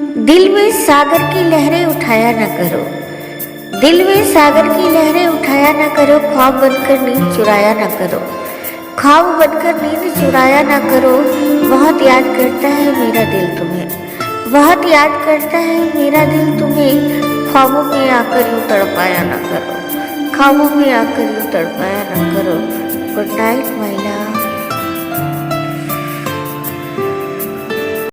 दिल में सागर की लहरें उठाया न करो, दिल में सागर की लहरें उठाया न करो, ख्वाब बनकर नींद चुराया न करो, ख्वाब बनकर नींद चुराया न करो। बहुत याद करता है मेरा दिल तुम्हें, बहुत याद करता है मेरा दिल तुम्हें, ख्वाबों में आकर यूँ तड़पाया न करो, ख्वाबों में आकर यूँ तड़पाया न करो। Good night my love.